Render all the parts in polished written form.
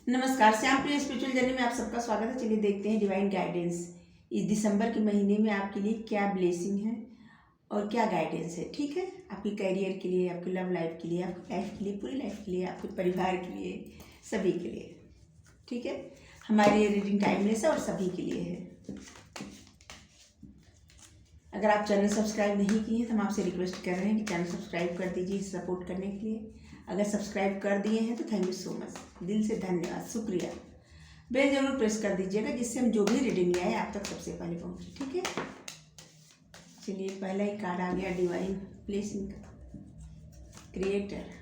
नमस्कार, श्याम प्रिय spiritual journey में आप सबका स्वागत है। चलिए देखते हैं डिवाइन गाइडेंस इस दिसंबर के महीने में आपके लिए क्या ब्लेसिंग है और क्या गाइडेंस है। ठीक है, आपके करियर के लिए, आपकी लव लाइफ के लिए, आपकी लाइफ के लिए, पूरी लाइफ के लिए, आपके परिवार के लिए, सभी के लिए। ठीक है, हमारी रीडिंग टाइमलेस है और सभी के लिए है। अगर आप चैनल सब्सक्राइब नहीं किए हैं तो हम आपसे रिक्वेस्ट कर रहे हैं कि चैनल सब्सक्राइब कर दीजिए सपोर्ट करने के लिए। अगर सब्सक्राइब कर दिए हैं तो थैंक यू सो मच, दिल से धन्यवाद, शुक्रिया। बेल जरूर प्रेस कर दीजिएगा जिससे हम जो भी रीडिंग ले आए आप तक सबसे पहले पहुँचे। ठीक है, चलिए पहला ही कार्ड आ गया, डिवाइन ब्लेसिंग क्रिएटर।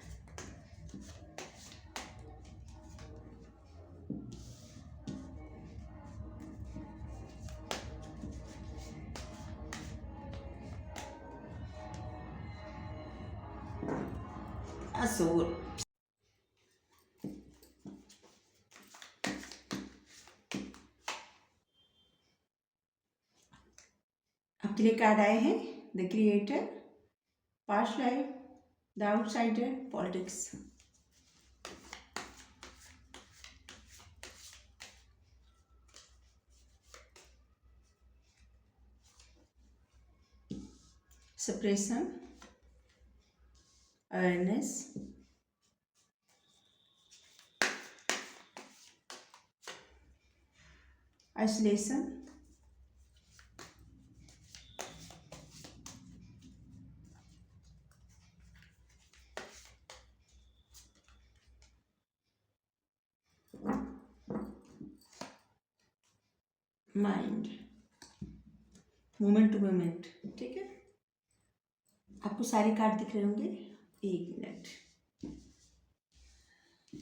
असुर। आपके लिए कार्ड आए हैं the creator, past life, the outsider, politics. Separation, awareness, isolation, mind, moment to moment. ठीक है, आपको सारे कार्ड दिख रहे होंगे। एक मिनट,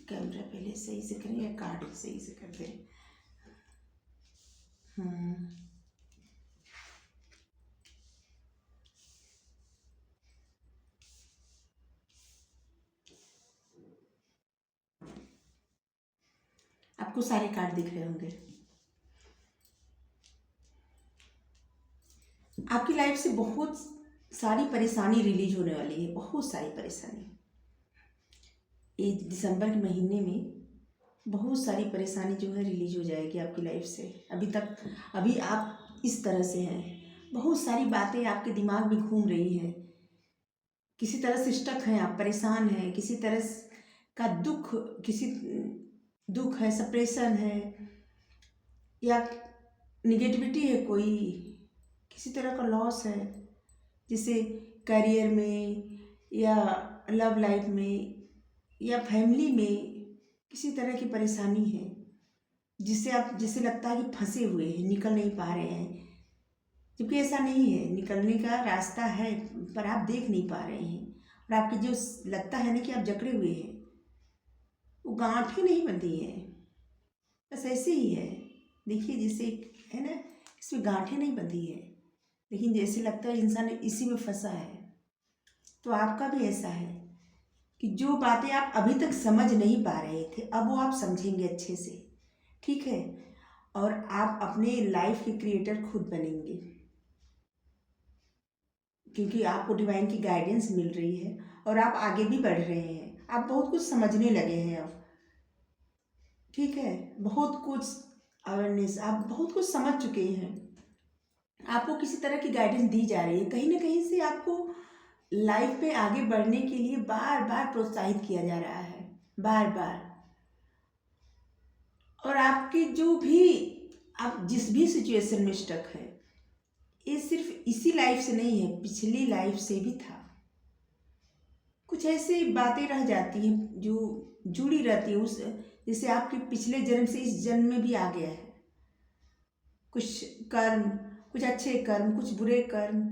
कैमरा पहले सही से करें या कार्ड सही से कर दें। आपको सारे कार्ड दिख रहे होंगे। आपकी लाइफ से बहुत सारी परेशानी रिलीज होने वाली है, बहुत सारी परेशानी। इस दिसंबर के महीने में बहुत सारी परेशानी जो है रिलीज हो जाएगी आपकी लाइफ से। अभी आप इस तरह से हैं, बहुत सारी बातें आपके दिमाग में घूम रही हैं, किसी तरह से स्टक हैं, आप परेशान हैं, किसी तरह का दुख है, सप्रेशन है, या निगेटिविटी है, कोई किसी तरह का लॉस है, जिसे करियर में या लव लाइफ में या फैमिली में किसी तरह की परेशानी है, जिससे लगता है कि फंसे हुए हैं, निकल नहीं पा रहे हैं। जबकि ऐसा नहीं है, निकलने का रास्ता है पर आप देख नहीं पा रहे हैं। और आपके जो लगता है ना कि आप जकड़े हुए हैं, वो गांठें नहीं बंधी हैं, बस ऐसे ही है। देखिए जैसे है ना, इसमें गांठें नहीं बंधी है, लेकिन जैसे लगता है इंसान इसी में फंसा है। तो आपका भी ऐसा है कि जो बातें आप अभी तक समझ नहीं पा रहे थे, अब वो आप समझेंगे अच्छे से। ठीक है, और आप अपने लाइफ के क्रिएटर खुद बनेंगे, क्योंकि आपको डिवाइन की गाइडेंस मिल रही है और आप आगे भी बढ़ रहे हैं। आप बहुत कुछ समझने लगे हैं अब। ठीक है, बहुत कुछ अवेयरनेस, आप बहुत कुछ समझ चुके हैं। आपको किसी तरह की गाइडेंस दी जा रही है, कहीं ना कहीं से आपको लाइफ में आगे बढ़ने के लिए बार बार प्रोत्साहित किया जा रहा है, बार बार। और आपकी जो भी, आप जिस भी सिचुएशन में स्टक है, ये सिर्फ इसी लाइफ से नहीं है, पिछली लाइफ से भी था। कुछ ऐसी बातें रह जाती हैं जो जुड़ी रहती है उस, जैसे आपके पिछले जन्म से इस जन्म में भी आ गया है। कुछ कर्म, कुछ अच्छे कर्म, कुछ बुरे कर्म।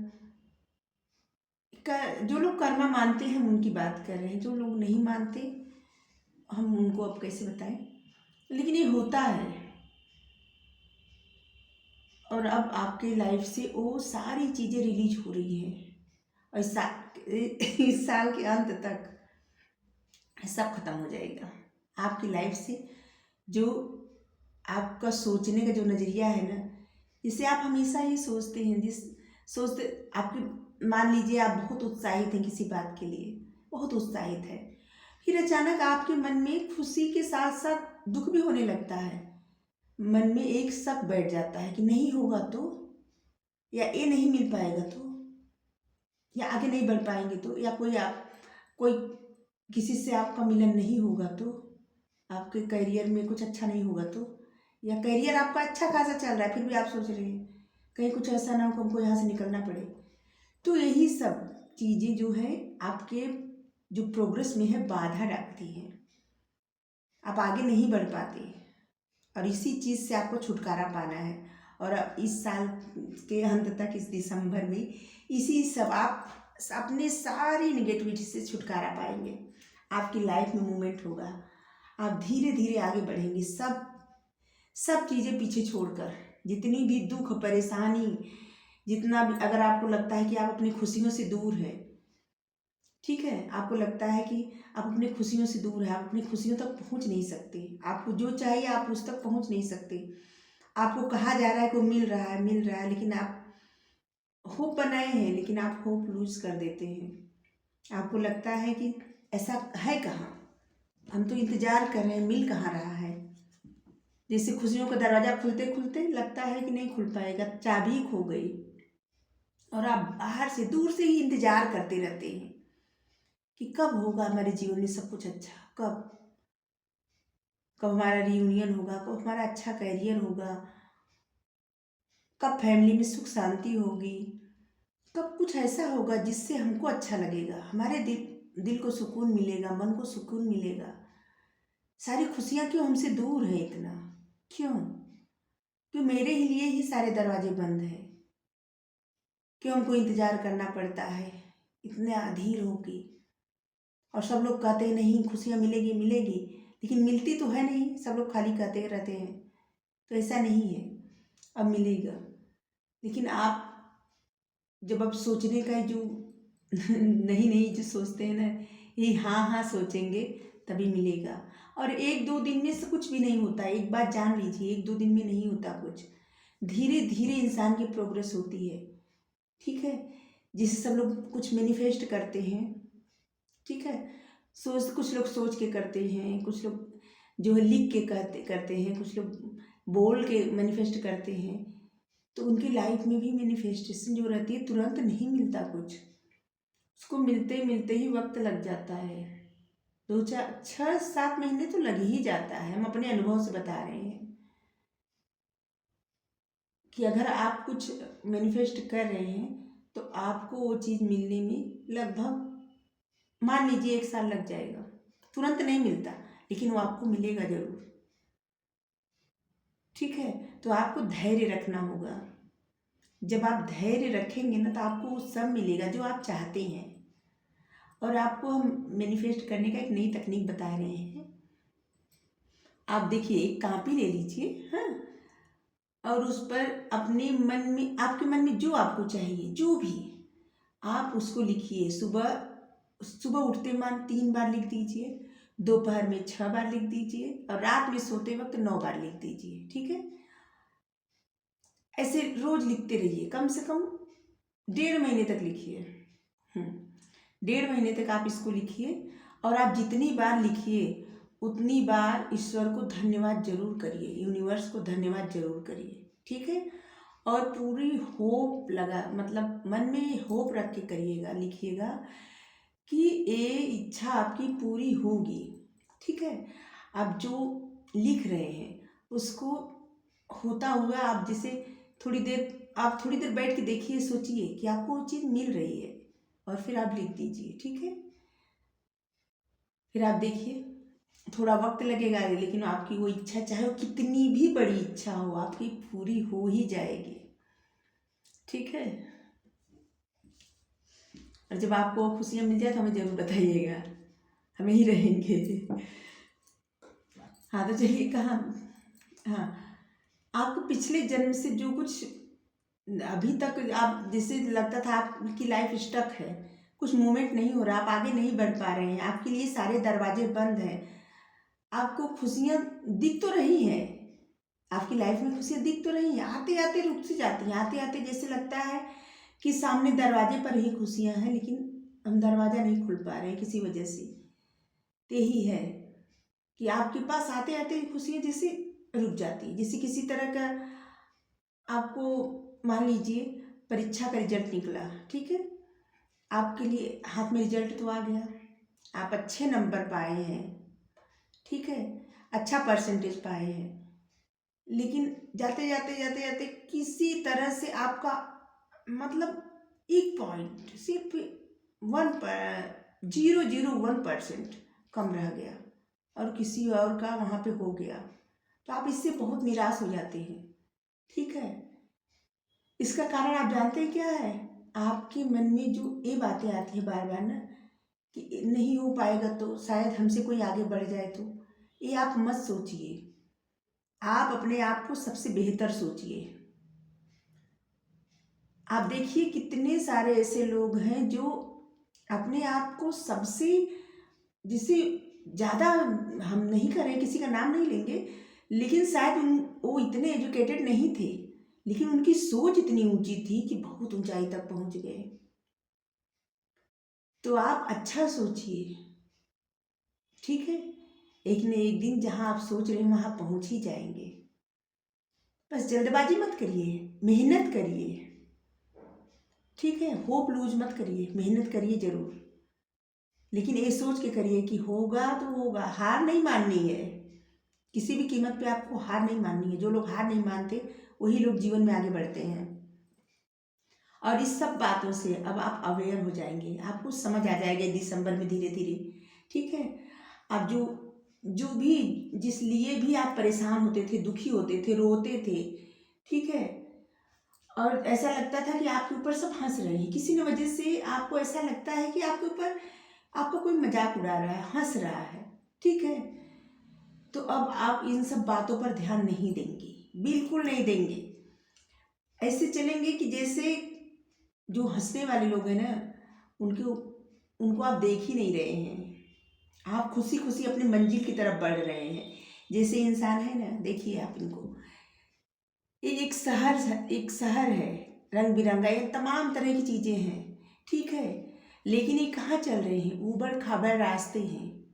जो लोग कर्मा मानते हैं हम उनकी बात कर रहे हैं, जो लोग नहीं मानते हम उनको अब कैसे बताएं, लेकिन ये होता है। और अब आपके लाइफ से वो सारी चीज़ें रिलीज हो रही हैं, और इस साल के अंत तक सब खत्म हो जाएगा। आपकी लाइफ से जो आपका सोचने का जो नज़रिया है ना, जिसे आप हमेशा ही सोचते हैं, आपके मान लीजिए आप बहुत उत्साहित हैं किसी बात के लिए, बहुत उत्साहित है, फिर अचानक आपके मन में खुशी के साथ साथ दुख भी होने लगता है। मन में एक शक बैठ जाता है कि नहीं होगा तो, या ये नहीं मिल पाएगा तो, या आगे नहीं बढ़ पाएंगे तो, या कोई किसी से आपका मिलन नहीं होगा तो, आपके करियर में कुछ अच्छा नहीं होगा तो, या करियर आपका अच्छा खासा चल रहा है फिर भी आप सोच रहे हैं कहीं कुछ ऐसा ना हो कि हमको यहाँ से निकलना पड़े। तो यही सब चीज़ें जो है आपके जो प्रोग्रेस में है बाधा डालती है, आप आगे नहीं बढ़ पाते। और इसी चीज़ से आपको छुटकारा पाना है। और अब इस साल के अंत तक, इस दिसंबर में, इसी सब आप अपने सारी निगेटिविटी से छुटकारा पाएंगे। आपकी लाइफ में मूवमेंट होगा, आप धीरे धीरे आगे बढ़ेंगे। सब चीज़ें पीछे छोड़कर, जितनी भी दुख परेशानी, जितना भी अगर आपको लगता है कि आप अपनी खुशियों से दूर है, ठीक है, आपको लगता है कि आप अपनी खुशियों से दूर है, आप अपनी खुशियों तक पहुंच नहीं सकते, आपको जो चाहिए आप उस तक पहुंच नहीं सकते, आपको कहा जा रहा है कि मिल रहा है, लेकिन आप होप बनाए हैं लेकिन आप होप लूज कर देते हैं। आपको लगता है कि ऐसा है कहाँ, हम तो इंतजार कर रहे हैं, मिल कहाँ रहा है। जैसे खुशियों का दरवाज़ा खुलते खुलते लगता है कि नहीं खुल पाएगा, चाबी खो गई, और आप बाहर से दूर से ही इंतजार करते रहते हैं कि कब होगा हमारे जीवन में सब कुछ अच्छा, कब हमारा रियूनियन होगा, कब हमारा अच्छा करियर होगा, कब फैमिली में सुख शांति होगी, कब कुछ ऐसा होगा जिससे हमको अच्छा लगेगा, हमारे दिल को सुकून मिलेगा, मन को सुकून मिलेगा। सारी खुशियाँ क्यों हमसे दूर है इतना, क्यों मेरे ही लिए ही सारे दरवाजे बंद हैं, क्यों हमको इंतज़ार करना पड़ता है इतने अधीर होके। और सब लोग कहते हैं नहीं खुशियाँ मिलेगी, लेकिन मिलती तो है नहीं, सब लोग खाली कहते रहते हैं। तो ऐसा नहीं है, अब मिलेगा। लेकिन आप जब अब सोचने का जो नहीं जो सोचते हैं ना, ये हाँ सोचेंगे तभी मिलेगा। और 1-2 दिन में से कुछ भी नहीं होता, एक बात जान लीजिए, 1-2 दिन में नहीं होता कुछ, धीरे धीरे इंसान की प्रोग्रेस होती है, ठीक है। जिसे सब लोग कुछ मैनिफेस्ट करते हैं, ठीक है, कुछ लोग सोच के करते हैं, कुछ लोग जो है लिख के करते हैं, कुछ लोग बोल के मैनिफेस्ट करते हैं। तो उनकी लाइफ में भी मैनिफेस्टेशन जो रहती है तुरंत नहीं मिलता कुछ, उसको मिलते मिलते ही वक्त लग जाता है, 2-4-6-7 महीने तो लग ही जाता है। हम अपने अनुभव से बता रहे हैं कि अगर आप कुछ मैनिफेस्ट कर रहे हैं तो आपको वो चीज़ मिलने में लगभग मान लीजिए 1 साल लग जाएगा, तुरंत नहीं मिलता, लेकिन वो आपको मिलेगा ज़रूर, ठीक है। तो आपको धैर्य रखना होगा, जब आप धैर्य रखेंगे ना तो आपको वो सब मिलेगा जो आप चाहते हैं। और आपको हम मैनिफेस्ट करने का एक नई तकनीक बता रहे हैं। आप देखिए, एक कापी ले लीजिए, हाँ, और उस पर अपने मन में, आपके मन में जो आपको चाहिए, जो भी आप उसको लिखिए। सुबह उठते मान 3 बार लिख दीजिए, दोपहर में 6 बार लिख दीजिए, और रात में सोते वक्त 9 बार लिख दीजिए, ठीक है। ऐसे रोज लिखते रहिए, कम से कम 1.5 महीने तक लिखिए। 1.5 महीने तक आप इसको लिखिए, और आप जितनी बार लिखिए उतनी बार ईश्वर को धन्यवाद जरूर करिए, यूनिवर्स को धन्यवाद जरूर करिए, ठीक है। और पूरी होप मतलब मन में होप रख के करिएगा, लिखिएगा कि ये इच्छा आपकी पूरी होगी, ठीक है। आप जो लिख रहे हैं उसको होता हुआ आप जैसे थोड़ी देर बैठ के देखिए, सोचिए कि आपको वो चीज़ मिल रही है, और फिर आप लिख दीजिए, ठीक है। फिर आप देखिए, थोड़ा वक्त लगेगा लेकिन आपकी वो इच्छा, चाहे वो कितनी भी बड़ी इच्छा हो, आपकी पूरी हो ही जाएगी, ठीक है। और जब आपको खुशियाँ मिल जाए तो हमें ज़रूर बताइएगा, हमें ही रहेंगे। हाँ, तो चलिए कहाँ, हाँ, आपको पिछले जन्म से जो कुछ अभी तक आप जैसे लगता था आपकी लाइफ स्टक है, कुछ मूवमेंट नहीं हो रहा, आप आगे नहीं बढ़ पा रहे हैं, आपके लिए सारे दरवाजे बंद हैं, आपको खुशियाँ दिख तो रही हैं, आपकी लाइफ में खुशियाँ दिख तो रही हैं, आते आते रुक सी जाती हैं, आते आते जैसे लगता है कि सामने दरवाजे पर ही खुशियाँ हैं, लेकिन हम दरवाज़ा नहीं खोल पा रहे हैं किसी वजह से। तो यही है कि आपके पास आते आते खुशियाँ जैसे रुक जाती, जैसे किसी तरह का आपको मान लीजिए परीक्षा का रिजल्ट निकला, ठीक है, आपके लिए हाथ में रिजल्ट तो आ गया, आप अच्छे नंबर पाए हैं, ठीक है, अच्छा परसेंटेज पाए हैं, लेकिन जाते जाते जाते जाते किसी तरह से आपका मतलब 1 पॉइंट सिर्फ 0.001% कम रह गया और किसी और का वहाँ पे हो गया, तो आप इससे बहुत निराश हो जाते हैं, ठीक है। इसका कारण आप जानते हैं क्या है? आपके मन में जो ये बातें आती है बार बार ना कि नहीं हो पाएगा तो शायद हमसे कोई आगे बढ़ जाए, तो ये आप मत सोचिए। आप अपने आप को सबसे बेहतर सोचिए। आप देखिए कितने सारे ऐसे लोग हैं जो अपने आप को सबसे, जिसे ज़्यादा हम नहीं करें, किसी का नाम नहीं लेंगे, लेकिन शायद वो इतने एजुकेटेड नहीं थे, लेकिन उनकी सोच इतनी ऊंची थी कि बहुत ऊंचाई तक पहुंच गए। तो आप अच्छा सोचिए, ठीक है, एक न एक दिन जहां आप सोच रहे हैं वहां पहुंच ही जाएंगे। बस जल्दबाजी मत करिए, मेहनत करिए, ठीक है, होप लूज मत करिए, मेहनत करिए जरूर, लेकिन ये सोच के करिए कि होगा तो होगा, हार नहीं माननी है, किसी भी कीमत पे आपको हार नहीं माननी है। जो लोग हार नहीं मानते वही लोग जीवन में आगे बढ़ते हैं। और इस सब बातों से अब आप अवेयर हो जाएंगे, आपको समझ आ जाएगा दिसंबर में धीरे धीरे, ठीक है। अब जो जो भी जिस लिए भी आप परेशान होते थे, दुखी होते थे, रोते थे, ठीक है, और ऐसा लगता था कि आपके ऊपर सब हंस रहे हैं, किसी न वजह से आपको ऐसा लगता है कि आपके ऊपर आपका कोई मजाक उड़ा रहा है, हंस रहा है, ठीक है, तो अब आप इन सब बातों पर ध्यान नहीं देंगे, बिल्कुल नहीं देंगे। ऐसे चलेंगे कि जैसे जो हंसने वाले लोग हैं ना, उनको उनको आप देख ही नहीं रहे हैं, आप खुशी खुशी अपनी मंजिल की तरफ बढ़ रहे हैं। जैसे इंसान है ना, देखिए आप इनको, ये एक शहर है, रंग बिरंगा, ये तमाम तरह की चीज़ें हैं, ठीक है, लेकिन ये कहाँ चल रहे हैं? ऊबड़ खाबड़ रास्ते हैं,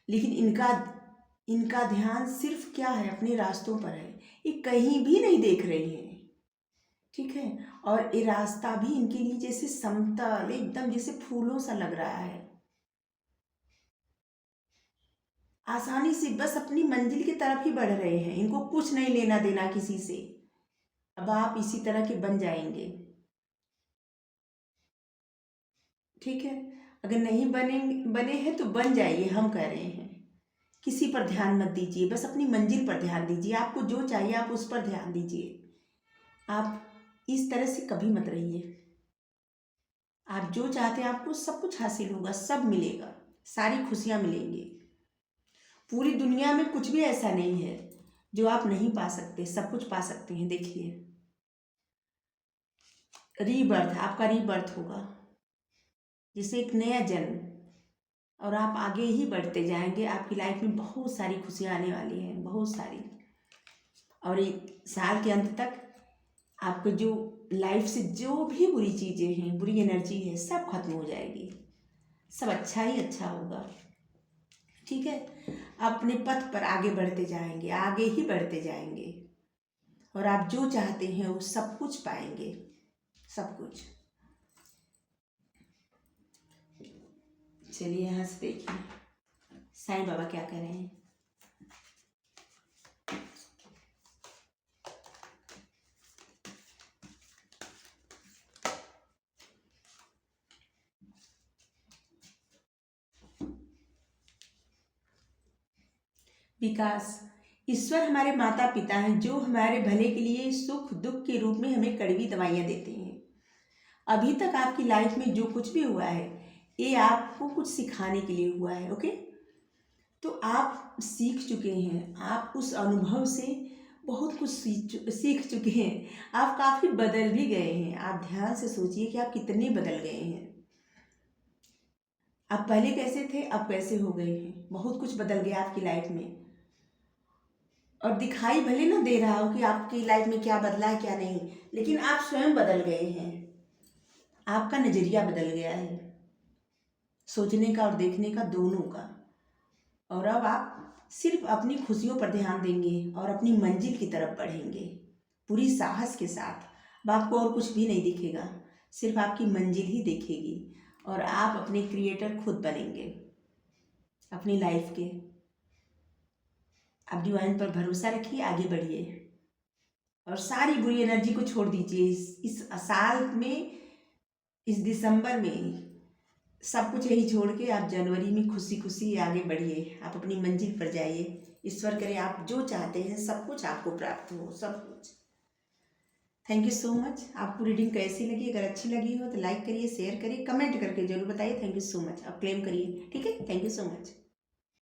लेकिन इनका इनका ध्यान सिर्फ क्या है? अपने रास्तों पर है, ये कहीं भी नहीं देख रहे हैं, ठीक है। और ये रास्ता भी इनके लिए जैसे समतल, एकदम जैसे फूलों सा लग रहा है, आसानी से बस अपनी मंजिल की तरफ ही बढ़ रहे हैं, इनको कुछ नहीं लेना देना किसी से। अब आप इसी तरह के बन जाएंगे, ठीक है। अगर नहीं बने हैं तो बन जाइए, हम कह रहे हैं। किसी पर ध्यान मत दीजिए, बस अपनी मंजिल पर ध्यान दीजिए, आपको जो चाहिए आप उस पर ध्यान दीजिए। आप इस तरह से कभी मत रहिए। आप जो चाहते हैं आपको सब कुछ हासिल होगा, सब मिलेगा, सारी खुशियाँ मिलेंगी। पूरी दुनिया में कुछ भी ऐसा नहीं है जो आप नहीं पा सकते, सब कुछ पा सकते हैं। देखिए, रीबर्थ, आपका रीबर्थ होगा, जैसे एक नया जन्म, और आप आगे ही बढ़ते जाएंगे। आपकी लाइफ में बहुत सारी खुशियाँ आने वाली हैं, बहुत सारी। और एक साल के अंत तक आपको जो लाइफ से जो भी बुरी चीज़ें हैं, बुरी एनर्जी है, सब खत्म हो जाएगी, सब अच्छा ही अच्छा होगा, ठीक है। अपने पथ पर आगे बढ़ते जाएंगे, आगे ही बढ़ते जाएंगे, और आप जो चाहते हैं वो सब कुछ पाएंगे, सब कुछ। चलिए यहाँ से देखिए साईं बाबा क्या कह रहे हैं। विकास, ईश्वर हमारे माता पिता हैं जो हमारे भले के लिए सुख दुख के रूप में हमें कड़वी दवाइयाँ देते हैं। अभी तक आपकी लाइफ में जो कुछ भी हुआ है ये आपको कुछ सिखाने के लिए हुआ है, ओके। तो आप सीख चुके हैं, आप उस अनुभव से बहुत कुछ सीख चुके हैं, आप काफ़ी बदल भी गए हैं। आप ध्यान से सोचिए कि आप कितने बदल गए हैं। आप पहले कैसे थे, अब कैसे हो गए हैं, बहुत कुछ बदल गया आपकी लाइफ में। और दिखाई भले ना दे रहा हो कि आपकी लाइफ में क्या बदला है क्या नहीं, लेकिन आप स्वयं बदल गए हैं, आपका नज़रिया बदल गया है, सोचने का और देखने का, दोनों का। और अब आप सिर्फ अपनी खुशियों पर ध्यान देंगे और अपनी मंजिल की तरफ बढ़ेंगे पूरी साहस के साथ। अब आपको और कुछ भी नहीं दिखेगा, सिर्फ आपकी मंजिल ही दिखेगी और आप अपने क्रिएटर खुद बनेंगे अपनी लाइफ के। आप डिवाइन पर भरोसा रखिए, आगे बढ़िए और सारी बुरी एनर्जी को छोड़ दीजिए। इस साल में, इस दिसंबर में सब कुछ यही छोड़ के आप जनवरी में खुशी खुशी आगे बढ़िए, आप अपनी मंजिल पर जाइए। ईश्वर करे आप जो चाहते हैं सब कुछ आपको प्राप्त हो, सब कुछ। Thank you so much. आपको रीडिंग कैसी लगी? अगर अच्छी लगी हो तो लाइक करिए, शेयर करिए, कमेंट करके जरूर बताइए। Thank you so much. आप क्लेम करिए, ठीक है? Thank you so much.